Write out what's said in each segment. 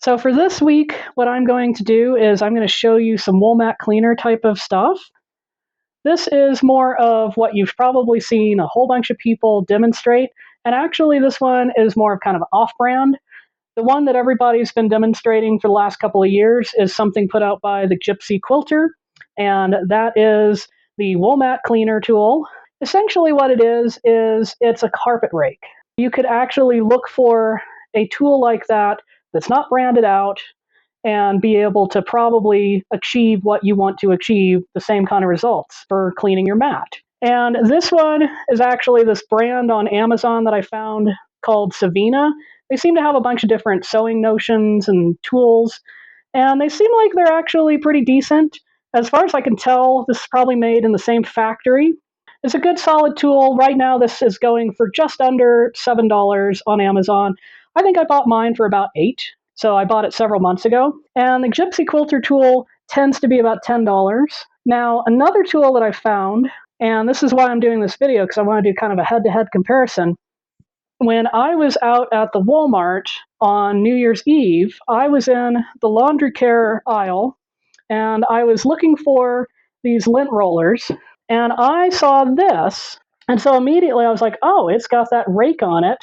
So for this week, what I'm going to do is I'm going to show you some wool mat cleaner type of stuff. This is more of what you've probably seen a whole bunch of people demonstrate. And actually, this one is more of kind of off-brand. The one that everybody's been demonstrating for the last couple of years is something put out by the Gypsy Quilter, and that is the wool mat cleaner tool. Essentially what it is it's a carpet rake. You could actually look for a tool like that that's not branded out and be able to probably achieve what you want to achieve, the same kind of results for cleaning your mat. And this one is actually this brand on Amazon that I found called Savina. They seem to have a bunch of different sewing notions and tools, and they seem like they're actually pretty decent. As far as I can tell, this is probably made in the same factory. It's a good solid tool. Right now, this is going for just under $7 on Amazon. I think I bought mine for about $8. So I bought it several months ago. And the Gypsy Quilter tool tends to be about $10. Now, another tool that I found, and this is why I'm doing this video, because I want to do kind of a head-to-head comparison. When I was out at the Walmart on New Year's Eve, I was in the laundry care aisle, and I was looking for these lint rollers, and I saw this. And so immediately I was like, oh, it's got that rake on it,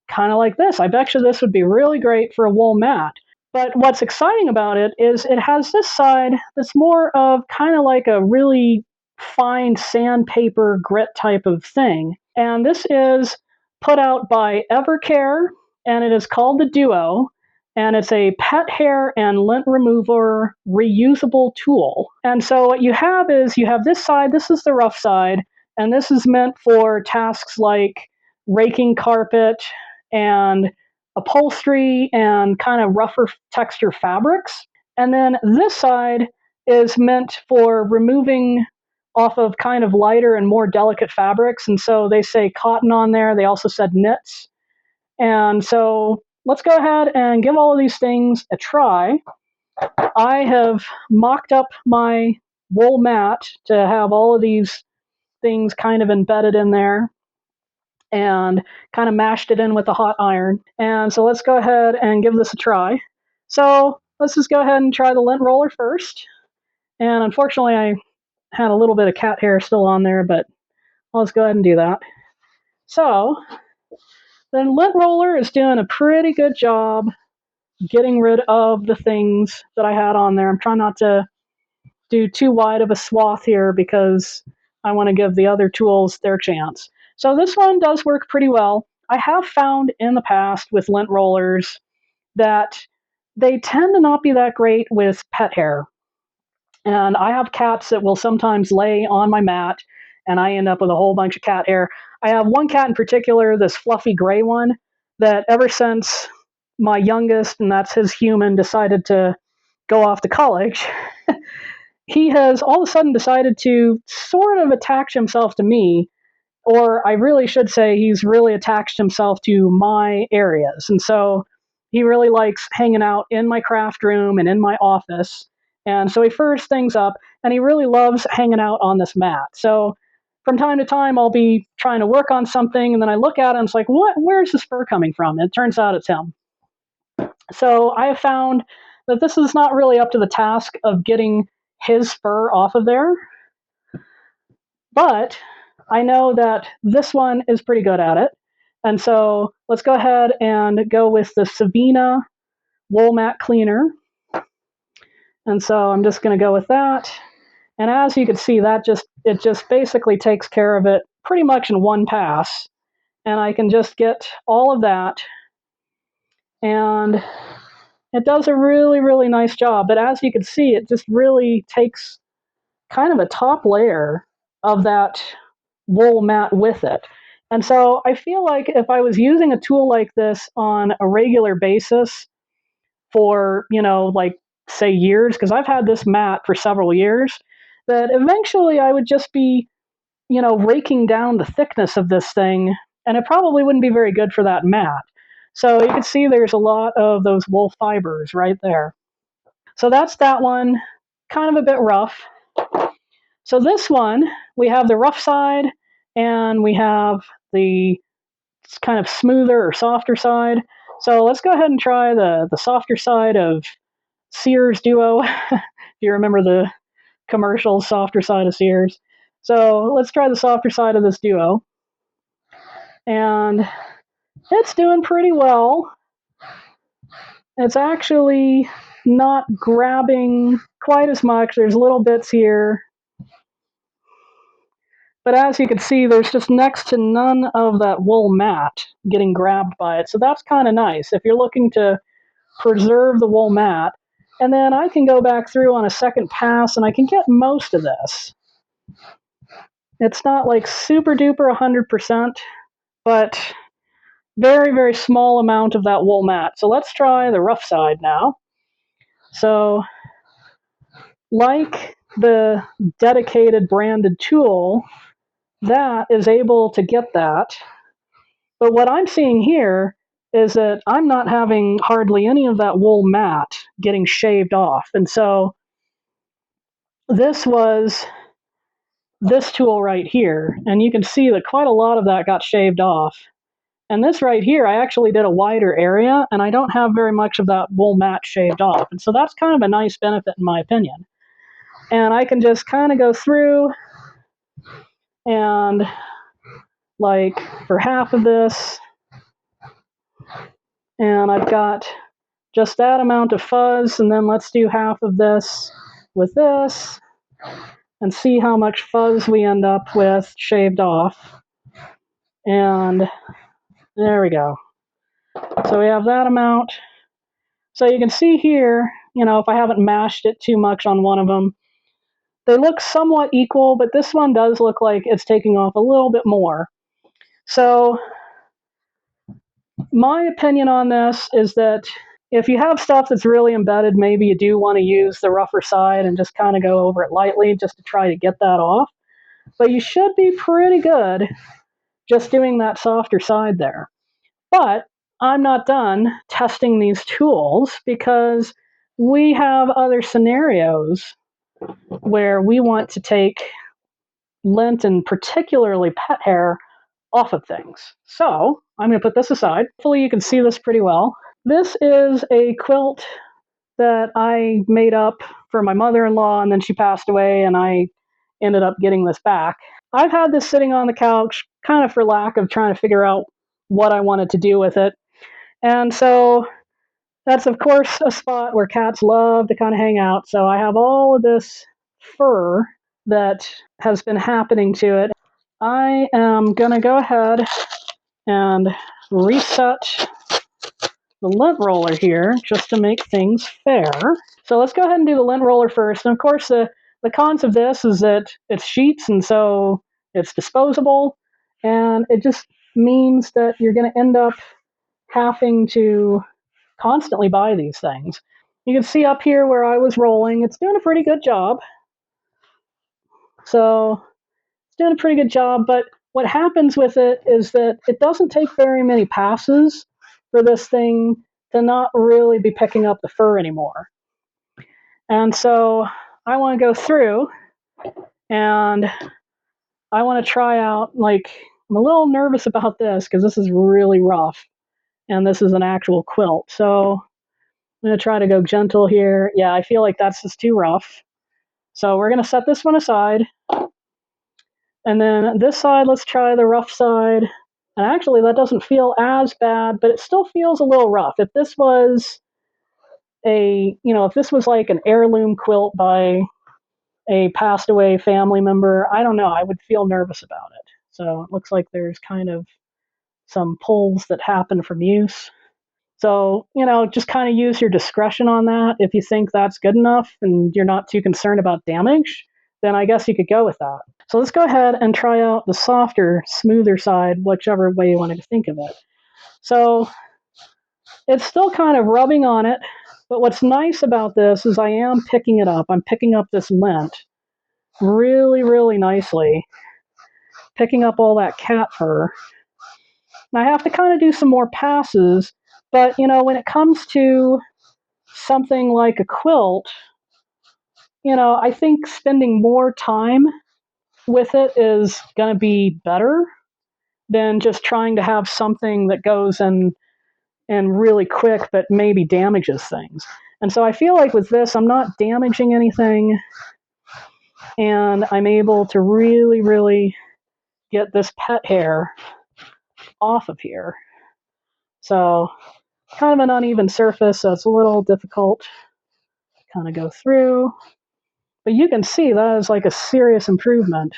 kind of like this. I bet you this would be really great for a wool mat. But what's exciting about it is it has this side that's more of kind of like a really fine sandpaper grit type of thing. And this is put out by Evercare, and it is called the Duo. And it's a pet hair and lint remover reusable tool. And so what you have is you have this side, this is the rough side, and this is meant for tasks like raking carpet and upholstery and kind of rougher texture fabrics. And then this side is meant for removing off of kind of lighter and more delicate fabrics. And so they say cotton on there. They also said knits. And so let's go ahead and give all of these things a try. I have mocked up my wool mat to have all of these things kind of embedded in there and kind of mashed it in with a hot iron. And so let's go ahead and give this a try. So let's just go ahead and try the lint roller first. And unfortunately, I had a little bit of cat hair still on there, but let's go ahead and do that. So the lint roller is doing a pretty good job getting rid of the things that I had on there. I'm trying not to do too wide of a swath here because I want to give the other tools their chance. So this one does work pretty well. I have found in the past with lint rollers that they tend to not be that great with pet hair. And I have cats that will sometimes lay on my mat, and I end up with a whole bunch of cat hair. I have one cat in particular, this fluffy gray one, that ever since my youngest, and that's his human, decided to go off to college, he has all of a sudden decided to sort of attach himself to me, or I really should say he's really attached himself to my areas. And so he really likes hanging out in my craft room and in my office. And so he furs things up, and he really loves hanging out on this mat. So from time to time, I'll be trying to work on something, and then I look at it and it's like, what? Where's this fur coming from? And it turns out it's him. So I have found that this is not really up to the task of getting his fur off of there, but I know that this one is pretty good at it. And so let's go ahead and go with the Savina wool mat cleaner. And so I'm just going to go with that. And as you can see, it just basically takes care of it pretty much in one pass. And I can just get all of that. And it does a really, really nice job. But as you can see, it just really takes kind of a top layer of that wool mat with it. And so I feel like if I was using a tool like this on a regular basis for, like say years, because I've had this mat for several years, that eventually I would just be, raking down the thickness of this thing, and it probably wouldn't be very good for that mat. So you can see there's a lot of those wool fibers right there. So that's that one, kind of a bit rough. So this one, we have the rough side, and we have the kind of smoother or softer side. So let's go ahead and try the softer side of Sears Duo. If you remember the commercial softer side of Sears. So let's try the softer side of this Duo. And it's doing pretty well. It's actually not grabbing quite as much. There's little bits here. But as you can see, there's just next to none of that wool mat getting grabbed by it. So that's kind of nice if you're looking to preserve the wool mat. And then I can go back through on a second pass and I can get most of this. It's not like super duper 100%, but very, very small amount of that wool mat. So let's try the rough side now. So like the dedicated branded tool, that is able to get that. But what I'm seeing here is that I'm not having hardly any of that wool mat getting shaved off. And so this was this tool right here. And you can see that quite a lot of that got shaved off. And this right here, I actually did a wider area, and I don't have very much of that wool mat shaved off. And so that's kind of a nice benefit in my opinion. And I can just kind of go through and like for half of this, and I've got just that amount of fuzz, and then let's do half of this with this and see how much fuzz we end up with shaved off. And there we go. So we have that amount. So you can see here, if I haven't mashed it too much on one of them, they look somewhat equal, but this one does look like it's taking off a little bit more. So my opinion on this is that if you have stuff that's really embedded, maybe you do want to use the rougher side and just kind of go over it lightly just to try to get that off. But you should be pretty good just doing that softer side there. But I'm not done testing these tools because we have other scenarios where we want to take lint and particularly pet hair off of things. So I'm going to put this aside. Hopefully you can see this pretty well. This is a quilt that I made up for my mother-in-law, and then she passed away, and I ended up getting this back. I've had this sitting on the couch kind of for lack of trying to figure out what I wanted to do with it. And so that's, of course, a spot where cats love to kind of hang out. So I have all of this fur that has been happening to it. I am going to go ahead and reset the lint roller here just to make things fair. So let's go ahead and do the lint roller first. And of course, the cons of this is that it's sheets, and so it's disposable. And it just means that you're going to end up having to constantly buy these things. You can see up here where I was rolling, it's doing a pretty good job. So it's doing a pretty good job, but what happens with it is that it doesn't take very many passes for this thing to not really be picking up the fur anymore. And so I want to go through and I want to try out, I'm a little nervous about this because this is really rough and this is an actual quilt. So I'm going to try to go gentle here. Yeah, I feel like that's just too rough. So we're going to set this one aside. And then this side, let's try the rough side. And actually, that doesn't feel as bad, but it still feels a little rough. If this was if this was like an heirloom quilt by a passed away family member, I don't know, I would feel nervous about it. So it looks like there's kind of some pulls that happen from use. So, just kind of use your discretion on that. If you think that's good enough and you're not too concerned about damage, then I guess you could go with that. So let's go ahead and try out the softer, smoother side, whichever way you wanted to think of it. So it's still kind of rubbing on it, but what's nice about this is I am picking it up. I'm picking up this lint really, really nicely, picking up all that cat fur. And I have to kind of do some more passes, but when it comes to something like a quilt, I think spending more time with it is going to be better than just trying to have something that goes in and really quick, but maybe damages things. And so I feel like with this, I'm not damaging anything, and I'm able to really, really get this pet hair off of here. So kind of an uneven surface, so it's a little difficult to kind of go through. But you can see that is like a serious improvement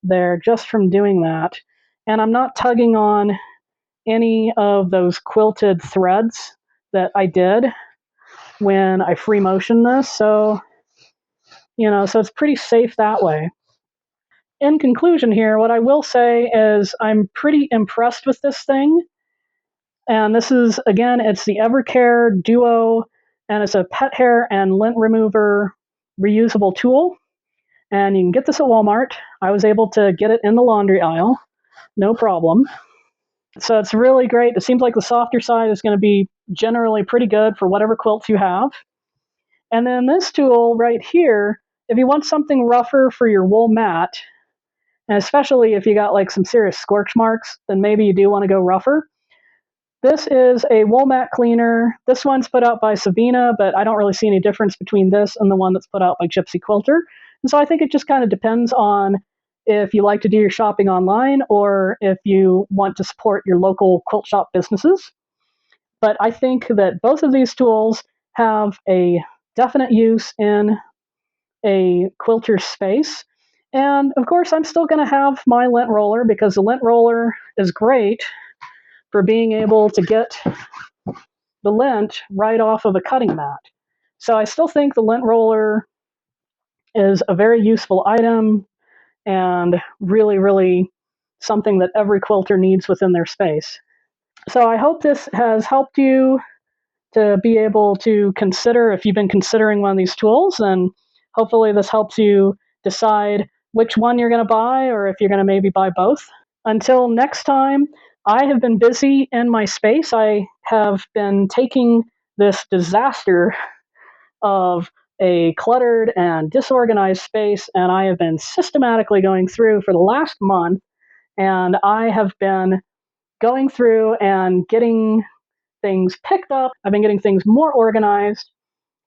there just from doing that. And I'm not tugging on any of those quilted threads that I did when I free motion this. So, so it's pretty safe that way. In conclusion here, what I will say is I'm pretty impressed with this thing. And this is, again, it's the Evercare Duo, and it's a pet hair and lint remover reusable tool. And you can get this at Walmart. I was able to get it in the laundry aisle, no problem. So it's really great. It seems like the softer side is going to be generally pretty good for whatever quilts you have. And then this tool right here, if you want something rougher for your wool mat, and especially if you got like some serious scorch marks, then maybe you do want to go rougher. This is a wool mat cleaner. This one's put out by Sabina, but I don't really see any difference between this and the one that's put out by Gypsy Quilter. And so I think it just kind of depends on if you like to do your shopping online or if you want to support your local quilt shop businesses. But I think that both of these tools have a definite use in a quilter space. And of course, I'm still going to have my lint roller because the lint roller is great for being able to get the lint right off of a cutting mat. So I still think the lint roller is a very useful item and really, really something that every quilter needs within their space. So I hope this has helped you to be able to consider, if you've been considering one of these tools, and hopefully this helps you decide which one you're going to buy or if you're going to maybe buy both. Until next time, I have been busy in my space. I have been taking this disaster of a cluttered and disorganized space, and I have been systematically going through for the last month, and I have been going through and getting things picked up. I've been getting things more organized,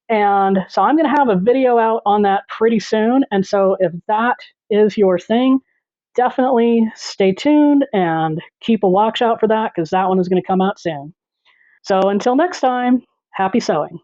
and so I'm going to have a video out on that pretty soon. And so if that is your thing, definitely stay tuned and keep a watch out for that because that one is going to come out soon. So until next time, happy sewing.